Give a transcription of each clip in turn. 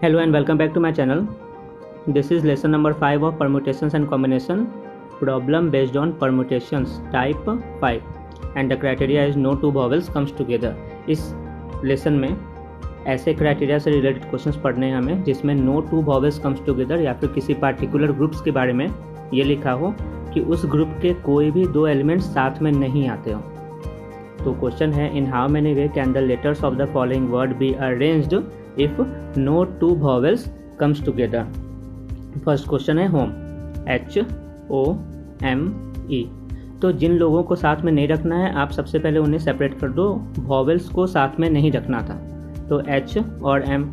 Hello and welcome back to my channel. This is lesson number 5 of permutations and combination, problem based on permutations type 5 and the criteria is no two vowels comes together. इस lesson में ऐसे criteria से related questions पढ़ने हैं हमें जिसमें no two vowels comes together या फिर किसी पार्टिकुलर ग्रुप्स के बारे में ये लिखा हो कि उस ग्रुप के कोई भी दो एलिमेंट्स साथ में नहीं आते हो। तो क्वेश्चन है in how many way can the letters of the following word be arranged if no two vowels comes together. First question है होम, HOME। तो जिन लोगों को साथ में नहीं रखना है आप सबसे पहले उन्हें सेपरेट कर दो, वॉवेल्स को साथ में नहीं रखना था। तो H और M।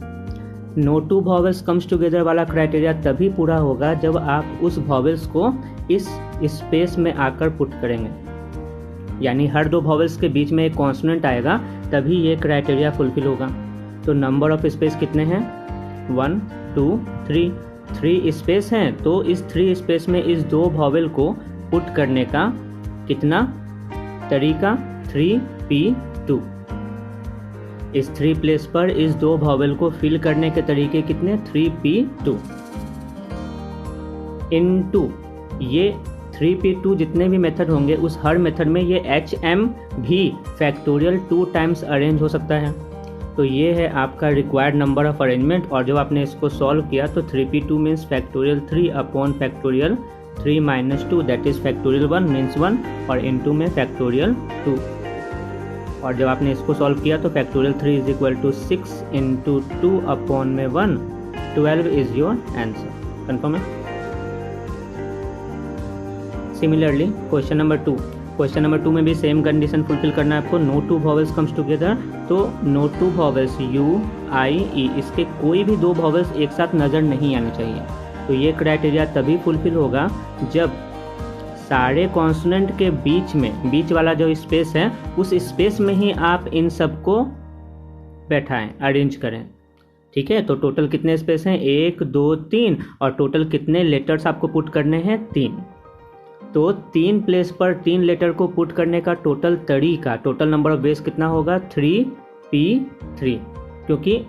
No two vowels comes together वाला क्राइटेरिया तभी पूरा होगा जब आप उस वॉवेल्स को इस स्पेस में आकर पुट करेंगे, यानी हर दो वॉवेल्स के बीच में एक कॉन्सोनेंट आएगा तभी ये क्राइटेरिया फुलफिल होगा। तो नंबर ऑफ स्पेस कितने हैं? 1 2 3 3 स्पेस हैं। तो इस 3 स्पेस में इस दो वॉवेल को पुट करने का कितना तरीका? 3p2। इस 3 प्लेस पर इस दो वॉवेल को फिल करने के तरीके कितने? 3p2 इनटू ये 3p2 जितने भी मेथड होंगे उस हर मेथड में ये HM भी फैक्टोरियल 2 टाइम्स अरेंज हो सकता है। तो ये है आपका रिक्वायर्ड नंबर ऑफ अरेंजमेंट। और जब आपने इसको सॉल्व किया तो 3p2 means factorial 3 upon factorial 3 minus 2 that is factorial 1 means 1 और इनटू में फैक्टोरियल 2। और जब आपने इसको सॉल्व किया तो factorial 3 is equal to 6 into 2 upon में 1, 12 इज योर आंसर। कन्फर्म है? Similarly question number 2, question number 2 में भी सेम कंडीशन फुलफिल करना है आपको। No two vowels comes together. तो नो टू वॉवेल्स U-I-E इसके कोई भी दो वॉवेल्स एक साथ नज़र नहीं आनी चाहिए। तो ये क्राइटेरिया तभी फुलफिल होगा जब सारे कॉन्सोनेंट के बीच में, बीच वाला जो स्पेस है उस स्पेस में ही आप इन सबको बैठाएं, अरेंज करें। ठीक है, तो टोटल कितने स्पेस हैं? 1 2 3 और टोटल कितने लेटर्स आपको पुट करने हैं? 3। तो 3 प्लेस पर 3 लेटर को पुट करने का टोटल तरीका, टोटल नंबर ऑफ वेज कितना होगा? 3p3, क्योंकि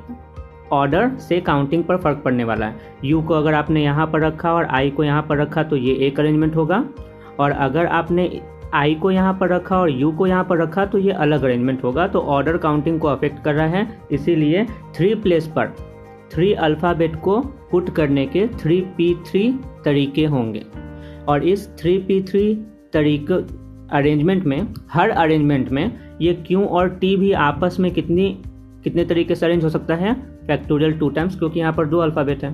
ऑर्डर से काउंटिंग पर फर्क पड़ने वाला है। U को अगर आपने यहाँ पर रखा और I को यहाँ पर रखा तो ये एक अरेंजमेंट होगा, और अगर आपने I को यहाँ पर रखा और U को यहाँ पर रखा तो ये अलग अरेंजमेंट होगा। तो ऑर्डर काउंटिंग को अफेक्ट कर रहा है, इसीलिए 3 प्लेस पर 3 अल्फ़ाबेट को पुट करने के 3p3 तरीके होंगे। और इस 3p3 तरीके अरेंजमेंट में, हर अरेंजमेंट में ये Q और T भी आपस में कितने तरीके से अरेंज हो सकता है? फैक्टोरियल 2 टाइम्स, क्योंकि यहाँ पर दो अल्फ़ाबेट हैं।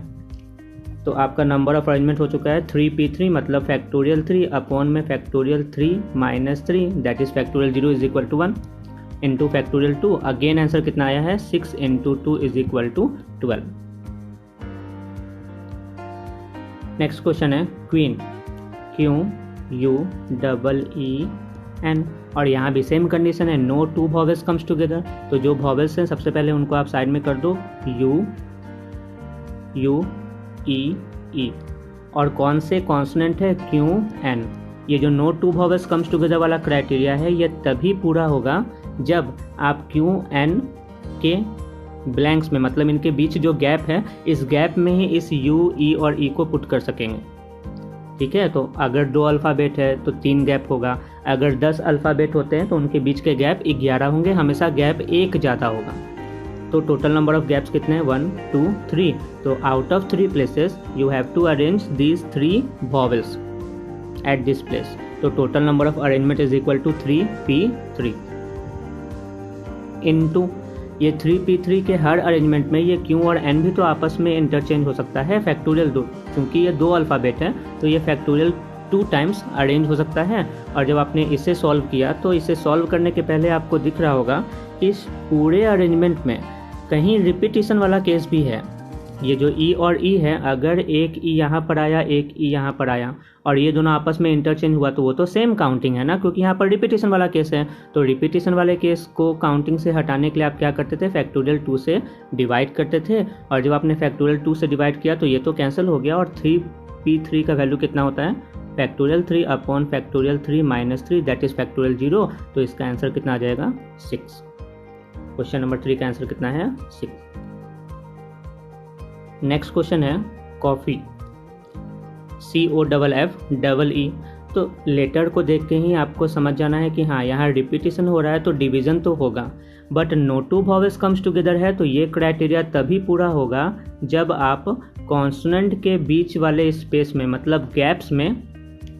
तो आपका नंबर ऑफ अरेंजमेंट हो चुका है 3p3 मतलब फैक्टोरियल 3 अपॉन में factorial 3 minus 3 that is factorial 0 is equal to 1 into factorial 2। Again answer कितना आया है? 6 into 2 is equal to 12। Next question है क्वीन, QUEEN। और यहाँ भी सेम कंडीशन है, no two vowels comes together. तो जो वॉवेल्स हैं सबसे पहले उनको आप साइड में कर दो, U-U-E-E। और कौन से कॉन्सोनेंट है? QN। ये जो no two vowels comes together वाला क्राइटेरिया है ये तभी पूरा होगा जब आप QN के ब्लैंक्स में, मतलब इनके बीच जो गैप है इस गैप में ही इस U, E और E को पुट कर सकेंगे। ठीक है, तो अगर 2 अल्फ़ाबेट है तो 3 गैप होगा, अगर 10 अल्फ़ाबेट होते हैं तो उनके बीच के गैप 11 होंगे, हमेशा गैप 1 ज़्यादा होगा। तो टोटल नंबर ऑफ गैप्स कितने हैं? 1 2 3। तो out of 3 places you have to arrange these 3 vowels at this place. तो total number of arrangement is equal to 3p3 into ये 3p3 के हर अरेंजमेंट में ये Q और N भी तो आपस में इंटरचेंज हो सकता है फैक्टोरियल 2, क्योंकि ये 2 अल्फ़ाबेट है तो ये फैक्टोरियल 2 टाइम्स अरेंज हो सकता है। और जब आपने इसे सॉल्व किया तो इसे सॉल्व करने के पहले आपको दिख रहा होगा कि इस पूरे अरेंजमेंट में कहीं रिपीटिशन वाला केस भी है। ये जो E और E है, अगर एक E यहाँ पर आया एक E यहाँ पर आया और ये दोनों आपस में इंटरचेंज हुआ तो वो तो सेम काउंटिंग है ना, क्योंकि यहाँ पर रिपीटिशन वाला केस है। तो रिपीटिशन वाले केस को काउंटिंग से हटाने के लिए आप क्या करते थे? फैक्टोरियल 2 से डिवाइड करते थे। और जब आपने फैक्टोरियल 2 से डिवाइड किया तो ये तो कैंसिल हो गया, और 3p3 का वैल्यू कितना होता है? Factorial 3 upon factorial 3 minus 3 that is factorial 0। तो इसका आंसर कितना आ जाएगा? 6। क्वेश्चन नंबर 3 का आंसर कितना है? 6। नेक्स्ट क्वेश्चन है कॉफ़ी, COFFEE। तो लेटर को देख के ही आपको समझ जाना है कि हाँ यहाँ रिपीटिशन हो रहा है तो डिवीज़न तो होगा, but no two vowels comes together है तो ये क्राइटेरिया तभी पूरा होगा जब आप कॉन्सोनेंट के बीच वाले स्पेस में मतलब गैप्स में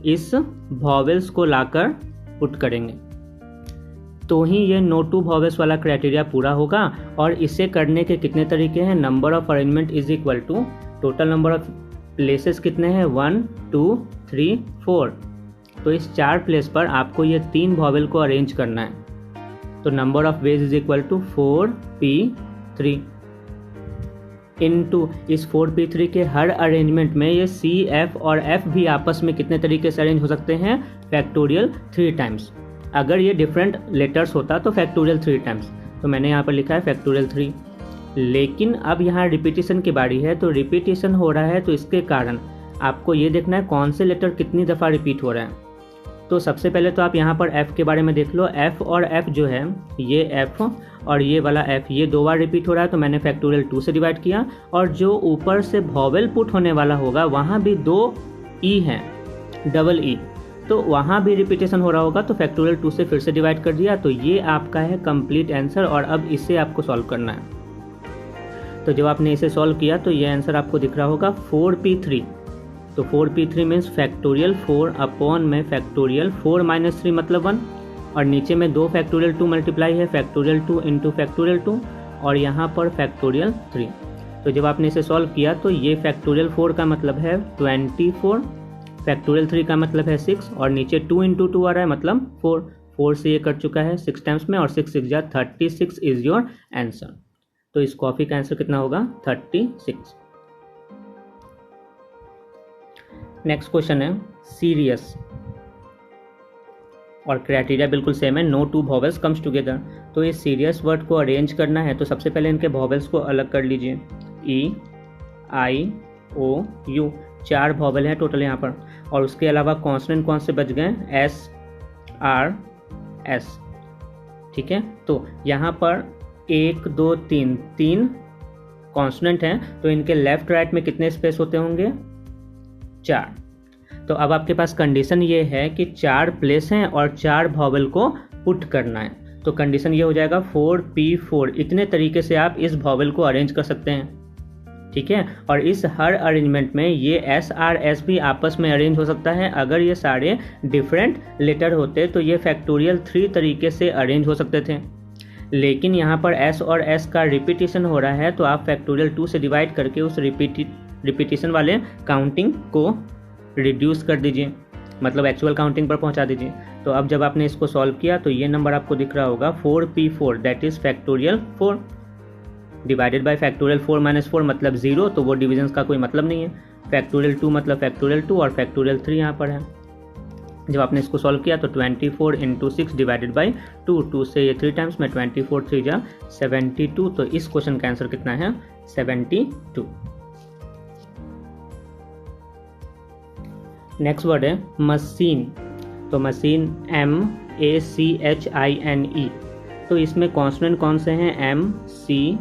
इस वॉवेल्स को लाकर पुट करेंगे, तो ही ये नो टू वॉवेल्स वाला क्राइटेरिया पूरा होगा। और इसे करने के कितने तरीके हैं, number of arrangement is equal to total number of places कितने हैं, 1 2 3 4। तो इस 4 प्लेस पर आपको ये 3 वॉवेल को अरेंज करना है, तो number of ways is equal to 4p3 into इस 4p3 के हर अरेंजमेंट में ये C, F और F भी आपस में कितने तरीके से अरेंज हो सकते हैं, फैक्टोरियल 3 टाइम्स। अगर ये डिफरेंट लेटर्स होता तो फैक्टोरियल 3 टाइम्स, तो मैंने यहाँ पर लिखा है फैक्टोरियल 3। लेकिन अब यहाँ रिपीटिशन की बारी है, तो रिपीटिशन हो रहा है तो इसके कारण आपको ये देखना है कौन से लेटर कितनी दफ़ा रिपीट हो रहा है। तो सबसे पहले तो आप यहाँ पर F के बारे में देख लो। F और F जो है, ये F और ये वाला F, ये 2 बार रिपीट हो रहा है तो मैंने फैक्टोरियल 2 से डिवाइड किया। और जो ऊपर से वॉवेल पुट होने वाला होगा वहाँ भी 2 E हैं, डबल E, तो वहाँ भी रिपीटेशन हो रहा होगा तो फैक्टोरियल 2 से फिर से डिवाइड कर दिया। तो ये आपका है कंप्लीट आंसर और अब इसे आपको सॉल्व करना है। तो जब आपने इसे सॉल्व किया तो ये आंसर आपको दिख रहा होगा 4p3। तो 4p3 मीन्स फैक्टोरियल 4 अपॉन में फैक्टोरियल 4 माइनस 3 मतलब 1, और नीचे में 2 फैक्टोरियल 2 मल्टीप्लाई है फैक्टोरियल 2 इंटू फैक्टोरियल 2 और यहाँ पर फैक्टोरियल 3। तो जब आपने इसे सॉल्व किया तो ये फैक्टोरियल 4 का मतलब है 24, फैक्टोरियल 3 का मतलब है 6 और नीचे 2 इंटू 2 आ रहा है मतलब 4। 4 से ये कट चुका है 6 टाइम्स में और 6 6 जा 36 इज योर आंसर। तो इस कॉफी का आंसर कितना होगा, 36। नेक्स्ट क्वेश्चन है सीरियस और क्राइटेरिया बिल्कुल सेम है, no two vowels comes together. तो इस सीरियस वर्ड को अरेंज करना है तो सबसे पहले इनके वॉवेल्स को अलग कर लीजिए। E, I, O, U 4 vowel हैं टोटल यहाँ पर, और उसके अलावा कॉन्सोनेंट कौन से बच गए, S, R, S। ठीक है, तो यहाँ पर 1 2 3 कॉन्सोनेंट हैं तो इनके लेफ्ट राइट में कितने स्पेस होते होंगे, 4। तो अब आपके पास कंडीशन ये है कि 4 प्लेस हैं और 4 वॉवेल को पुट करना है, तो कंडीशन ये हो जाएगा 4p4। इतने तरीके से आप इस वॉवेल को अरेंज कर सकते हैं, ठीक है। और इस हर अरेंजमेंट में ये S, R, S भी आपस में अरेंज हो सकता है। अगर ये सारे डिफरेंट लेटर होते तो ये फैक्टोरियल 3 तरीके से अरेंज हो सकते थे, लेकिन यहाँ पर S और S का रिपीटिशन हो रहा है तो आप फैक्टोरियल 2 से डिवाइड करके उस रिपीटिशन वाले काउंटिंग को रिड्यूस कर दीजिए, मतलब एक्चुअल काउंटिंग पर पहुंचा दीजिए। तो अब जब आपने इसको सॉल्व किया तो ये नंबर आपको दिख रहा होगा 4p4 that is factorial 4 divided by factorial 4 minus 4 मतलब 0, तो वो डिविजन का कोई मतलब नहीं है। फैक्टोरियल 2 मतलब फैक्टोरियल 2 और फैक्टोरियल 3 यहाँ पर है। जब आपने इसको सॉल्व किया तो 24 इंटू 6 डिवाइडेड बाई 2 से ये 3 टाइम्स में 24 3 जा 72। तो इस क्वेश्चन का आंसर कितना है, 72। नेक्स्ट वर्ड है मशीन। तो मशीन MACHINE। तो इसमें कॉन्सोनेंट कौन से हैं, MCHN,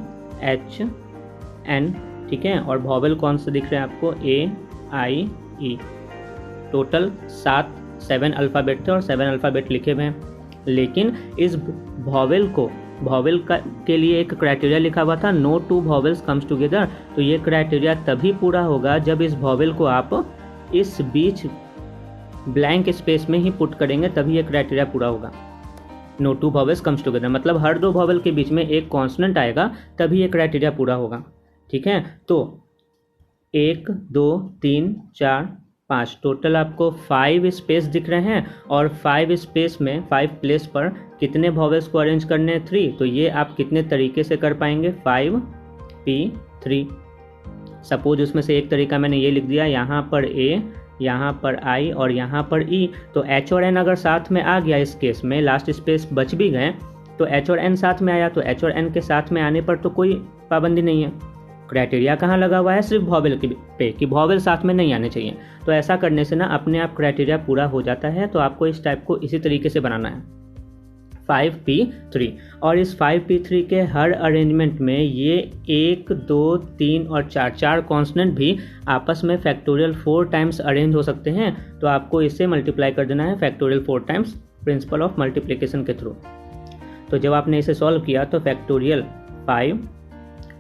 ठीक है, और वॉवेल कौन से दिख रहे हैं आपको, AIE। टोटल 7 अल्फ़ाबेट थे और 7 अल्फ़ाबेट लिखे हुए हैं, लेकिन इस वॉवेल के लिए एक क्राइटेरिया लिखा हुआ था, no two vowels comes together. तो ये क्राइटेरिया तभी पूरा होगा जब इस वॉवेल को आप इस बीच ब्लैंक स्पेस में ही पुट करेंगे, तभी ये क्राइटेरिया पूरा होगा। No two vowels comes together मतलब हर 2 वॉवेल के बीच में एक कॉन्सोनेंट आएगा तभी ये क्राइटेरिया पूरा होगा, ठीक है। तो 1 2 3 4 5 टोटल आपको 5 स्पेस दिख रहे हैं और 5 स्पेस में 5 प्लेस पर कितने वॉवेल्स को अरेंज करने हैं, 3। तो ये आप कितने तरीके से कर पाएंगे, 5p3। सपोज उसमें से एक तरीका मैंने ये लिख दिया, यहाँ पर A, यहाँ पर I और यहाँ पर E। तो H और N अगर साथ में आ गया, इस केस में लास्ट स्पेस बच भी गए तो H और N साथ में आया, तो H और N के साथ में आने पर तो कोई पाबंदी नहीं है। क्राइटेरिया कहाँ लगा हुआ है, सिर्फ वॉवेल पे कि वॉवेल साथ में नहीं आने चाहिए। तो ऐसा करने से ना अपने आप क्राइटेरिया पूरा हो जाता है। तो आपको इस टाइप को इसी तरीके से बनाना है। 5p3 और इस 5p3 के हर अरेंजमेंट में ये 1, 2, 3 और 4 कॉन्स्टेंट भी आपस में फैक्टोरियल 4 टाइम्स अरेंज हो सकते हैं। तो आपको इसे मल्टीप्लाई कर देना है factorial 4 times principle of multiplication के थ्रू। तो जब आपने इसे सॉल्व किया तो factorial 5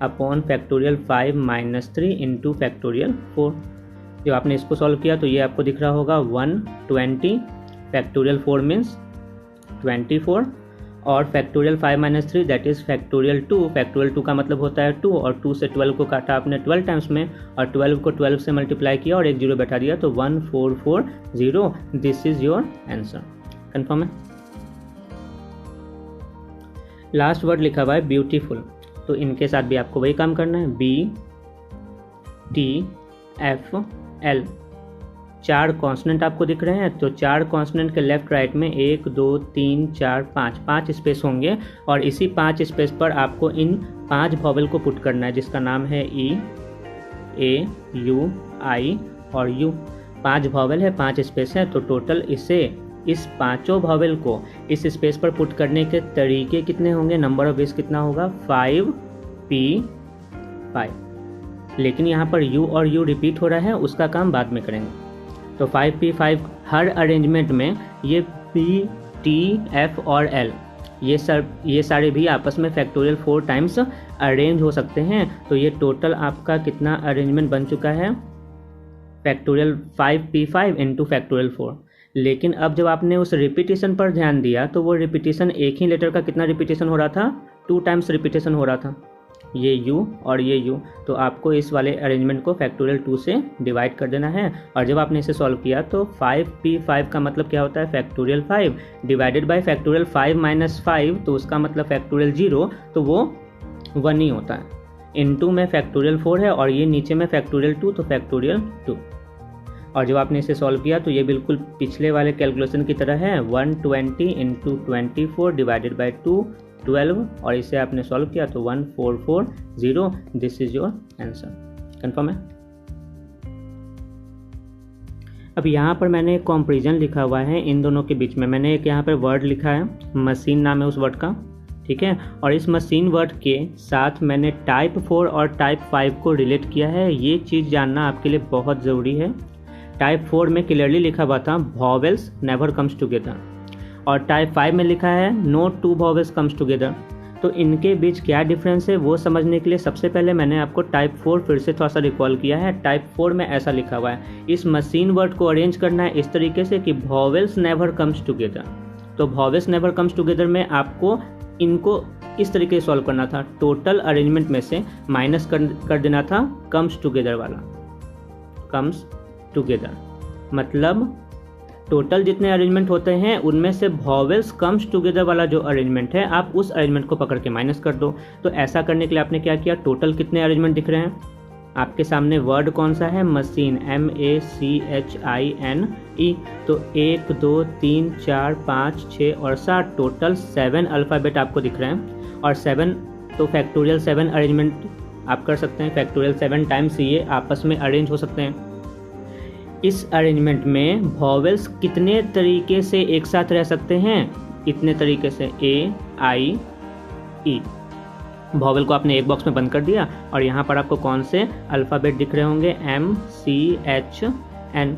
upon factorial 5 minus 3 into factorial 4। जब आपने इसको सॉल्व किया तो ये आपको दिख रहा होगा 120 फैक्टोरियल 4 मीन्स 24 और factorial 5 minus 3 that is factorial 2। Factorial 2 का मतलब होता है 2 और 2 से 12 को काटा आपने 12 टाइम्स में और 12 को 12 से मल्टीप्लाई किया और एक जीरो बैठा दिया तो 1440। This is your answer. Confirm है। लास्ट वर्ड लिखा हुआ है ब्यूटीफुल, तो इनके साथ भी आपको वही काम करना है। BTFL 4 कॉन्स्टेंट आपको दिख रहे हैं, तो 4 कॉन्स्टेंट के लेफ्ट राइट में 1, 2, 3, 4, 5 स्पेस होंगे और इसी 5 स्पेस पर आपको इन 5 वॉवेल को पुट करना है जिसका नाम है E, A, U, I और U। 5 वॉवेल है, 5 स्पेस है, तो टोटल इस पांचों वॉवेल को इस स्पेस पर पुट करने के तरीके कितने होंगे, नंबर ऑफ वेज कितना होगा 5p5। लेकिन यहाँ पर U और U रिपीट हो रहा है, उसका काम बाद में करेंगे। तो 5p5 हर अरेंजमेंट में ये P, T, F और L ये सारे भी आपस में फैक्टोरियल 4 टाइम्स अरेंज हो सकते हैं। तो ये टोटल आपका कितना अरेंजमेंट बन चुका है, फैक्टोरियल 5p5 इंटू फैक्टोरियल 4। लेकिन अब जब आपने उस रिपीटेशन पर ध्यान दिया तो वो रिपीटेशन एक ही लेटर का कितना रिपीटेशन हो रहा था, 2 टाइम्स रिपीटेशन हो रहा था, ये U और ये U। तो आपको इस वाले अरेंजमेंट को फैक्टोरियल 2 से डिवाइड कर देना है और जब आपने इसे सॉल्व किया तो 5p5 का मतलब क्या होता है, factorial 5 divided by factorial 5 minus 5, तो उसका मतलब फैक्टोरियल 0, तो वो 1 ही होता है। इनटू में फैक्टोरियल 4 है और ये नीचे में फैक्टोरियल 2, तो फैक्टोरियल 2। और जब आपने इसे सॉल्व किया तो ये बिल्कुल पिछले वाले कैलकुलेशन की तरह है, 120 इंटू 24 डिवाइडेड बाई 2 12 और इसे आपने सॉल्व किया तो 1440। This is your answer. Confirm है। अब यहाँ पर मैंने एक कंपैरिजन लिखा हुआ है इन दोनों के बीच में। मैंने एक यहाँ पर वर्ड लिखा है, मशीन नाम है उस वर्ड का, ठीक है। और इस मशीन वर्ड के साथ मैंने टाइप 4 और टाइप 5 को रिलेट किया है। ये चीज़ जानना आपके लिए बहुत ज़रूरी है। टाइप 4 में क्लियरली लिखा हुआ था वॉवेल्स नेवर कम्स टुगेदर और टाइप 5 में लिखा है नो 2 वॉवेल्स कम्स टुगेदर। तो इनके बीच क्या डिफरेंस है वो समझने के लिए सबसे पहले मैंने आपको टाइप 4 फिर से थोड़ा सा रिकॉल किया है। टाइप 4 में ऐसा लिखा हुआ है, इस मशीन वर्ड को अरेंज करना है इस तरीके से कि वॉवेल्स नेवर कम्स टुगेदर। तो वॉवेल्स नेवर कम्स टुगेदर में आपको इनको इस तरीके से सॉल्व करना था, टोटल अरेंजमेंट में से माइनस कर देना था कम्स टुगेदर वाला, कम्स टुगेदर मतलब टोटल जितने अरेंजमेंट होते हैं उनमें से वॉवेल्स कम्स टुगेदर वाला जो अरेंजमेंट है आप उस अरेंजमेंट को पकड़ के माइनस कर दो। तो ऐसा करने के लिए आपने क्या किया, टोटल कितने अरेंजमेंट दिख रहे हैं आपके सामने, वर्ड कौन सा है, मशीन, MACHINE। तो 1 2 3 4 5 6 और 7 टोटल 7 अल्फ़ाबेट आपको दिख रहे हैं। और 7 तो फैक्टोरियल 7 अरेंजमेंट आप कर सकते हैं, फैक्टोरियल 7 टाइम्स ये आपस में अरेंज हो सकते हैं। इस अरेंजमेंट में वॉवेल्स कितने तरीके से एक साथ रह सकते हैं, इतने तरीके से AIE। वॉवेल को आपने एक बॉक्स में बंद कर दिया और यहाँ पर आपको कौन से अल्फ़ाबेट दिख रहे होंगे, MCHN।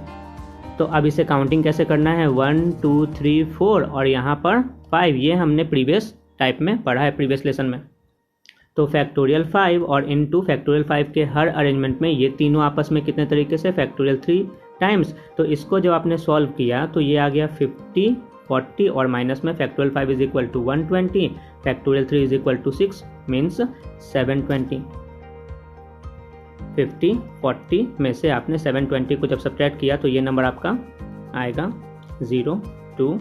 तो अब इसे काउंटिंग कैसे करना है, 1 2 3 4 और यहाँ पर 5, ये हमने प्रीवियस टाइप में पढ़ा है प्रीवियस लेसन में। तो फैक्टोरियल 5 और इनटू फैक्टोरियल 5 के हर अरेंजमेंट में ये तीनों आपस में कितने तरीके से, फैक्टोरियल 3 टाइम्स। तो इसको जब आपने सॉल्व किया तो ये आ गया 50 40 और माइनस में factorial 5 is equal to 120, factorial 3 is equal to 6 means 720। 50 40 में से आपने 720 को जब सब्ट्रैक्ट किया तो ये नंबर आपका आएगा 0 2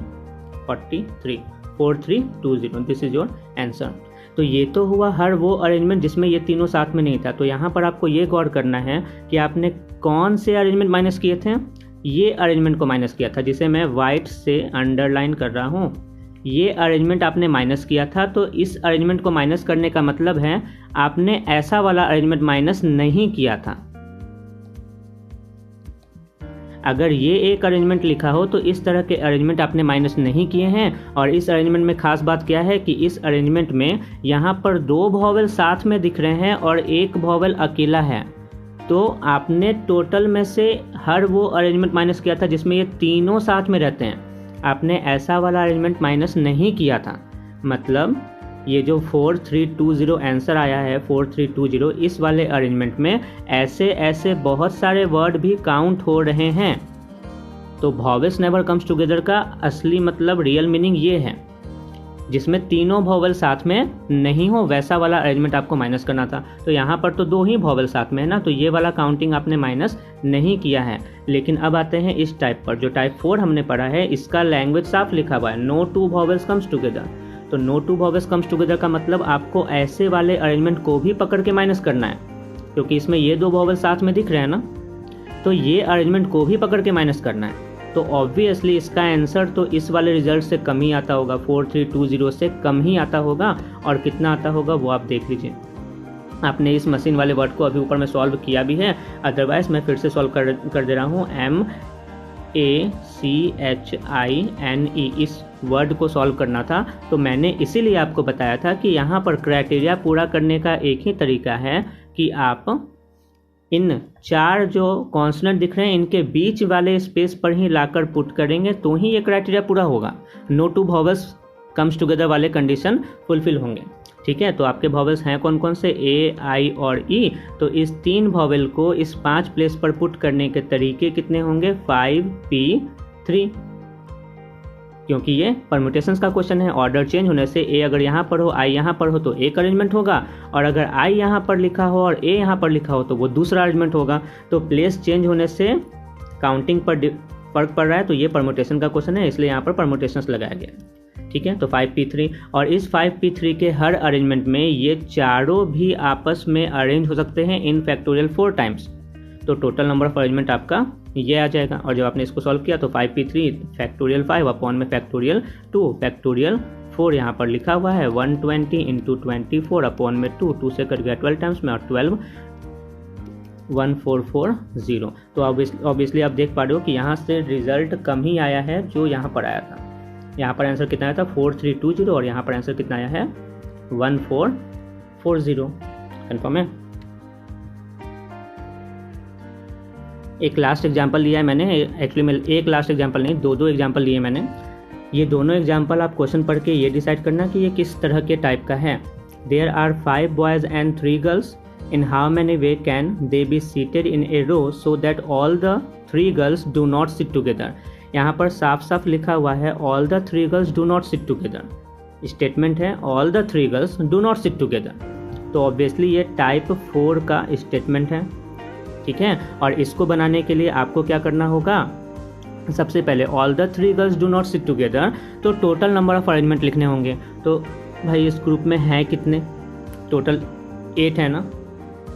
43 4320। This is your answer. तो ये तो हुआ हर वो अरेंजमेंट जिसमें ये तीनों साथ में नहीं था। तो यहाँ पर आपको ये गौर करना है कि आपने कौन से अरेंजमेंट माइनस किए थे, ये अरेंजमेंट को माइनस किया था जिसे मैं वाइट से अंडरलाइन कर रहा हूँ। ये अरेंजमेंट आपने माइनस किया था, तो इस अरेंजमेंट को माइनस करने का मतलब है आपने ऐसा वाला अरेंजमेंट माइनस नहीं किया था। अगर ये एक अरेंजमेंट लिखा हो तो इस तरह के अरेंजमेंट आपने माइनस नहीं किए हैं। और इस अरेंजमेंट में खास बात क्या है कि इस अरेंजमेंट में यहाँ पर 2 वॉवेल साथ में दिख रहे हैं और एक वॉवेल अकेला है, तो आपने टोटल में से हर वो अरेंजमेंट माइनस किया था जिसमें ये तीनों साथ में रहते हैं। आपने ऐसा वाला अरेंजमेंट माइनस नहीं किया था। मतलब ये जो 4320 आंसर आया है 4320, इस वाले अरेंजमेंट में ऐसे ऐसे बहुत सारे वर्ड भी काउंट हो रहे हैं। तो वॉवेल्स नेवर कम्स टुगेदर का असली मतलब रियल मीनिंग ये है, जिसमें तीनों वॉवेल साथ में नहीं हो, वैसा वाला अरेंजमेंट आपको माइनस करना था। तो यहाँ पर तो 2 ही वॉवेल साथ में है ना, तो ये वाला काउंटिंग आपने माइनस नहीं किया है। लेकिन अब आते हैं इस टाइप पर, जो टाइप 4 हमने पढ़ा है, इसका लैंग्वेज साफ लिखा हुआ है, नो 2 वॉवेल्स कम्स टुगेदर। तो नो 2 वॉवेल्स कम्स टुगेदर का मतलब आपको ऐसे वाले अरेंजमेंट को भी पकड़ के माइनस करना है, क्योंकि इसमें ये 2 वॉवेल साथ में दिख रहे हैं ना, तो ये अरेंजमेंट को भी पकड़ के माइनस करना है। तो ऑब्वियसली इसका आंसर तो इस वाले रिजल्ट से कम ही आता होगा, 4320 से कम ही आता होगा। और कितना आता होगा वो आप देख लीजिए। आपने इस मशीन वाले वर्ड को अभी ऊपर में सॉल्व किया भी है, अदरवाइज मैं फिर से सॉल्व कर दे रहा हूँ। MACHINE इस वर्ड को सॉल्व करना था, तो मैंने इसीलिए आपको बताया था कि यहाँ पर क्राइटेरिया पूरा करने का एक ही तरीका है कि आप इन 4 जो कॉन्सोनेंट दिख रहे हैं इनके बीच वाले स्पेस पर ही लाकर पुट करेंगे तो ही ये क्राइटेरिया पूरा होगा, नो 2 वॉवेल्स कम्स टुगेदर वाले कंडीशन फुलफिल होंगे। ठीक है, तो आपके वॉवेल्स हैं कौन कौन से, A, I और E। तो इस 3 वॉवेल को इस 5 प्लेस पर पुट करने के तरीके कितने होंगे, 5P3, क्योंकि ये परम्यूटेशंस का क्वेश्चन है। ऑर्डर चेंज होने से A अगर यहाँ पर हो, I यहाँ पर हो तो एक अरेंजमेंट होगा, और अगर I यहाँ पर लिखा हो और A यहाँ पर लिखा हो तो वो दूसरा अरेंजमेंट होगा। तो प्लेस चेंज होने से काउंटिंग पर फर्क पड़ रहा है, तो ये परम्यूटेशन का क्वेश्चन है, इसलिए यहाँ पर परम्यूटेशंस लगाया गया। ठीक है, तो 5P3, और इस 5P3 के हर अरेंजमेंट में ये चारों भी आपस में अरेंज हो सकते हैं इन फैक्टोरियल 4 टाइम्स। तो टोटल नंबर ऑफ अरेंजमेंट आपका ये आ जाएगा। और जब आपने इसको सॉल्व किया तो 5P3 फैक्टोरियल 5 अपॉन में फैक्टोरियल 2 फैक्टोरियल 4 यहाँ पर लिखा हुआ है, 120 इंटू 24 अपॉन में 2 से कट गया 12 टाइम्स में, और 12 1440। तो ऑब्वियसली आप देख पा रहे हो कि यहाँ से रिजल्ट कम ही आया है जो यहाँ पर आया था। यहाँ पर आंसर कितना आया था 4320, और यहाँ पर आंसर कितना आया है 1440। कन्फर्म है। एक लास्ट एग्जाम्पल लिया है मैंने, एक्चुअली मैं एक लास्ट एग्जाम्पल नहीं, 2 एग्जाम्पल लिए मैंने। ये दोनों एग्जाम्पल आप क्वेश्चन पढ़ के ये डिसाइड करना कि ये किस तरह के टाइप का है। There are 5 boys and 3 girls, in how many way can they be seated in a row so that all the 3 girls do not sit together. यहाँ पर साफ साफ लिखा हुआ है all the 3 girls do not sit together. Statement है all the 3 girls do not sit together, तो obviously ये टाइप 4 का स्टेटमेंट है। ठीक है, और इसको बनाने के लिए आपको क्या करना होगा, सबसे पहले all the 3 girls do not sit together, तो टोटल नंबर ऑफ अरेंजमेंट लिखने होंगे। तो भाई इस ग्रुप में है कितने, टोटल 8 है ना,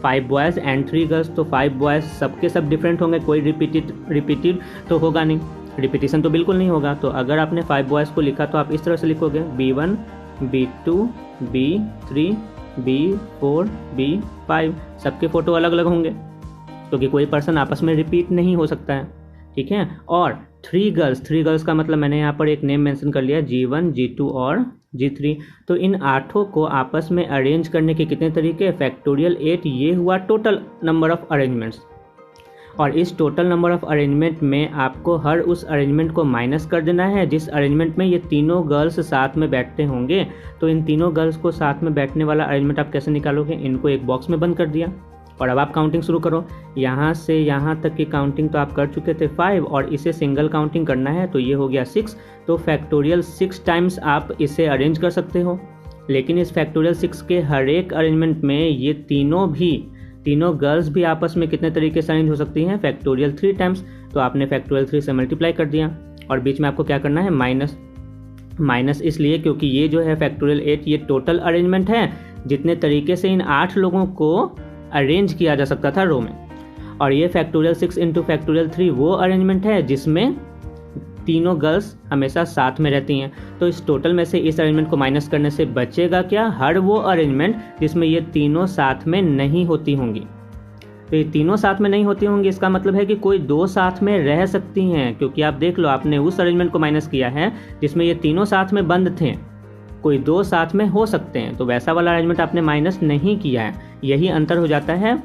5 बॉयज़ एंड 3 गर्ल्स, तो 5 बॉयज़ सबके सब डिफरेंट होंगे, कोई रिपीटेड तो होगा नहीं, रिपीटिशन तो बिल्कुल नहीं होगा। तो अगर आपने 5 बॉयज़ को लिखा तो आप इस तरह से लिखोगे B1 B2 B3 B4 B5, सबके फ़ोटो अलग अलग होंगे क्योंकि कोई पर्सन आपस में रिपीट नहीं हो सकता है। ठीक है, और 3 गर्ल्स का मतलब मैंने यहाँ पर एक नेम मेंशन कर लिया, G1 G2 और G3। तो इन 8 को आपस में अरेंज करने के कितने तरीके, फैक्टोरियल 8, ये हुआ टोटल नंबर ऑफ अरेंजमेंट्स। और इस टोटल नंबर ऑफ अरेंजमेंट में आपको हर उस अरेंजमेंट को माइनस कर देना है जिस अरेंजमेंट में ये तीनों गर्ल्स साथ में बैठते होंगे। तो इन तीनों गर्ल्स को साथ में बैठने वाला अरेंजमेंट आप कैसे निकालोगे, इनको एक बॉक्स में बंद कर दिया और अब आप काउंटिंग शुरू करो। यहाँ से यहाँ तक की काउंटिंग तो आप कर चुके थे 5, और इसे सिंगल काउंटिंग करना है तो ये हो गया 6। तो फैक्टोरियल 6 टाइम्स आप इसे अरेंज कर सकते हो, लेकिन इस फैक्टोरियल 6 के हर एक अरेंजमेंट में ये तीनों गर्ल्स भी आपस में कितने तरीके से अरेंज हो सकती हैं, फैक्टोरियल 3 टाइम्स। तो आपने फैक्टोरियल 3 से मल्टीप्लाई कर दिया, और बीच में आपको क्या करना है माइनस इसलिए क्योंकि ये जो है फैक्टोरियल 8 ये टोटल अरेंजमेंट है, जितने तरीके से इन 8 लोगों को अरेंज किया जा सकता था रो में। और ये फैक्टोरियल 6 इंटू फैक्टोरियल 3 वो अरेंजमेंट है जिसमें तीनों गर्ल्स हमेशा साथ में रहती हैं। तो इस टोटल में से इस अरेंजमेंट को माइनस करने से बचेगा क्या, हर वो अरेंजमेंट जिसमें ये तीनों साथ में नहीं होती होंगी। तो ये तीनों साथ में नहीं होती होंगी, इसका मतलब है कि कोई दो साथ में रह सकती हैं, क्योंकि आप देख लो आपने उस अरेंजमेंट को माइनस किया है जिसमें ये तीनों साथ में बंद थे, कोई दो साथ में हो सकते हैं, तो वैसा वाला अरेंजमेंट आपने माइनस नहीं किया है। यही अंतर हो जाता है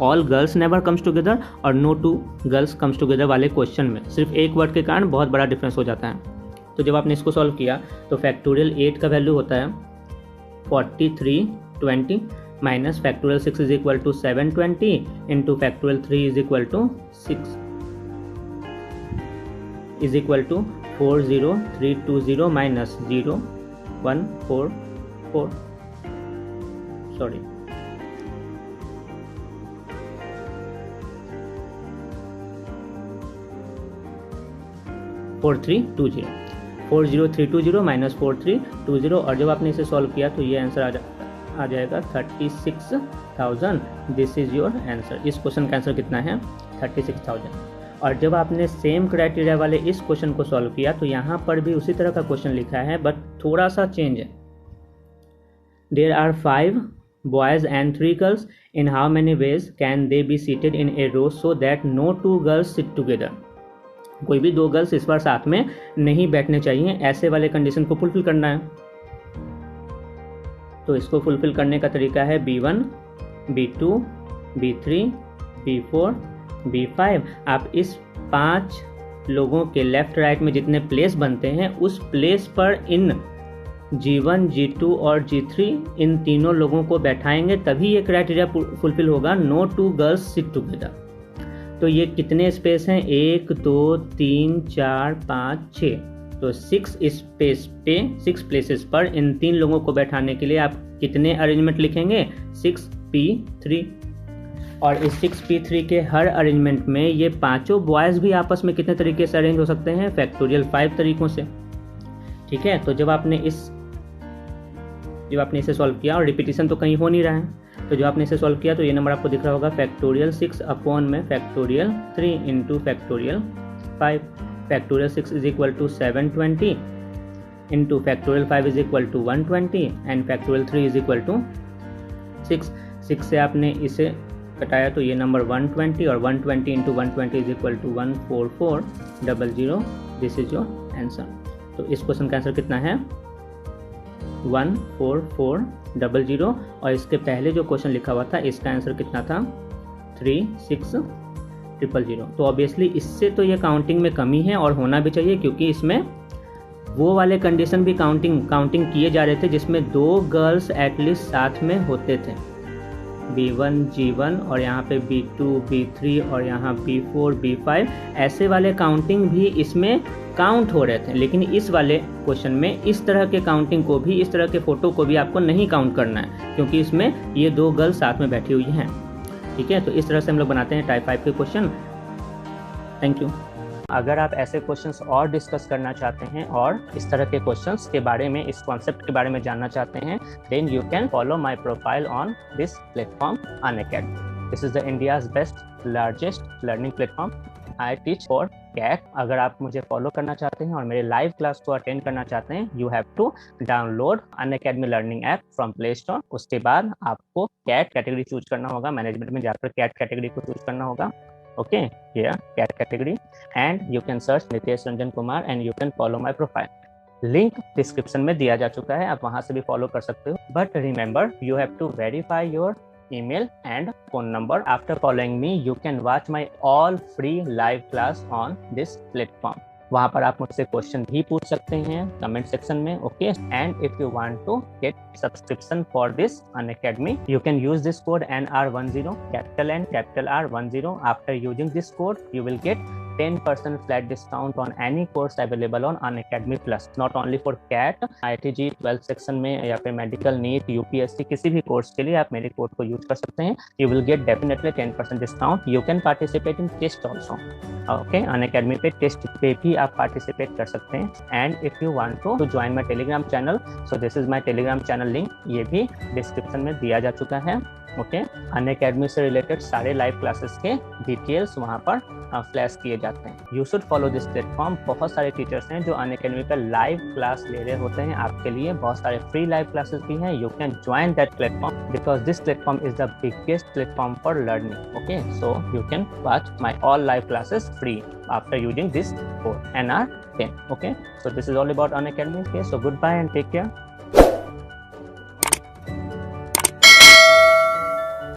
all girls never comes together और no two girls comes together वाले क्वेश्चन में। सिर्फ एक वर्ड के कारण बहुत बड़ा डिफरेंस हो जाता है। तो जब आपने इसको सॉल्व किया तो फैक्टोरियल 8 का वैल्यू होता है 4320 minus factorial 6 is equal to 720 into factorial 3 is equal to 6 is equal to 40320 minus 0144 sorry 40320 minus 4320 और जब आपने इसे सॉल्व किया तो ये आंसर आ जाएगा 36,000। This is your answer. इस क्वेश्चन का आंसर कितना है 36,000। और जब आपने सेम क्राइटेरिया वाले इस क्वेश्चन को सॉल्व किया तो यहाँ पर भी उसी तरह का क्वेश्चन लिखा है, बट थोड़ा सा चेंज है। There are 5 boys and 3 girls. In how many ways can they be seated in a row so that no 2 girls sit together? कोई भी दो गर्ल्स इस बार साथ में नहीं बैठने चाहिए, ऐसे वाले कंडीशन को फुलफिल करना है। तो इसको फुलफिल करने का तरीका है B1, B2, B3, B4, B5। आप इस 5 लोगों के लेफ्ट राइट में जितने प्लेस बनते हैं उस प्लेस पर इन G1, G2 और G3 इन तीनों लोगों को बैठाएंगे, तभी ये क्राइटेरिया फुलफिल होगा नो 2 गर्ल्स सिट टुगेदर। तो ये कितने स्पेस हैं 1 2 3 4 5 6, तो 6 स्पेस पे 6 प्लेसेस पर इन 3 लोगों को बैठाने के लिए आप कितने अरेंजमेंट लिखेंगे 6P3। और इस 6P3 के हर अरेंजमेंट में ये पांचों बॉयज़ भी आपस में कितने तरीके से अरेंज हो सकते हैं फैक्टोरियल 5 तरीकों से। ठीक है, तो जब आपने इसे सॉल्व किया, और रिपीटिशन तो कहीं हो नहीं रहा है, तो जो आपने इसे सॉल्व किया तो ये नंबर आपको दिख रहा होगा फैक्टोरियल 6 अपॉन में factorial 3 into factorial 5। Factorial 6 is equal to 720 into factorial 5 is equal to 120 and factorial 3 is equal to 6 से आपने इसे कटाया तो ये नंबर 120 और 120 into 120 is equal to 14400। This is your answer. तो इस क्वेश्चन का आंसर कितना है 14400 और इसके पहले जो क्वेश्चन लिखा हुआ था इसका आंसर कितना था 36000। तो ऑब्वियसली इससे तो ये काउंटिंग में कमी है और होना भी चाहिए, क्योंकि इसमें वो वाले कंडीशन भी काउंटिंग किए जा रहे थे जिसमें 2 गर्ल्स एटलीस्ट साथ में होते थे, B1 G1 और यहाँ पे B2 B3 और यहाँ B4 B5, ऐसे वाले काउंटिंग भी इसमें काउंट हो रहे थे। लेकिन इस वाले क्वेश्चन में इस तरह के काउंटिंग को भी, इस तरह के फोटो को भी आपको नहीं काउंट करना है, क्योंकि इसमें ये 2 गर्ल्स साथ में बैठी हुई हैं। ठीक है, तो इस तरह से हम लोग बनाते हैं टाइप 5 के क्वेश्चन। Thank you. अगर आप ऐसे क्वेश्चंस और डिस्कस करना चाहते हैं और इस तरह के क्वेश्चंस के बारे में, इस कॉन्सेप्ट के बारे में जानना चाहते हैं, then you can follow my profile on this platform Unacademy. This is the India's best largest learning platform. I teach for CAT. अगर आप मुझे फॉलो करना चाहते हैं और मेरे लाइव क्लास को अटेंड करना चाहते हैं, you have to download Unacademy learning app from Play Store. उसके बाद आपको कैट कैटेगरी चूज करना होगा, मैनेजमेंट में जाकर कैट कैटेगरी को चूज करना होगा। Okay, here cat category, and you can search Nitesh Ranjan Kumar and you can follow my profile. Link description में दिया जा चुका है, आप वहां से भी फॉलो कर सकते हो। But remember, you have to verify your email and phone number. After following me, you can watch my all free live class on this platform. वहाँ पर आप मुझसे क्वेश्चन भी पूछ सकते हैं कमेंट सेक्शन में। Okay, and if you want to get subscription for this Unacademy, you can use this code NR10, capital N capital R10. After using this code, you will get 10% flat discount on any course available on Unacademy Plus. Not only for CAT, IIT JEE 12 section में या फिर medical NEET UPSC किसी भी course के लिए आप मेरे code को यूज कर सकते हैं। You will get definitely 10% discount. You can participate in test also. Okay, Unacademy पे टेस्ट पे भी आप पार्टिसिपेट कर सकते हैं। And if you want to join my Telegram channel, so this is my Telegram channel link, ये भी description में दिया जा चुका है। ओके, अनअकैडमी से रिलेटेड सारे लाइव क्लासेस के डिटेल्स वहाँ पर फ्लैश किए जाते हैं। You should follow this platform. बहुत सारे टीचर्स हैं जो अनअकैडमी का लाइव क्लास ले रहे होते हैं आपके लिए, बहुत सारे फ्री लाइव क्लासेस भी हैं। You can join that platform because this platform is the biggest platform for learning. Okay, so you can watch my all live classes free after using this code NR10. Okay, so this is all about Unacademy. Okay, so goodbye and take care.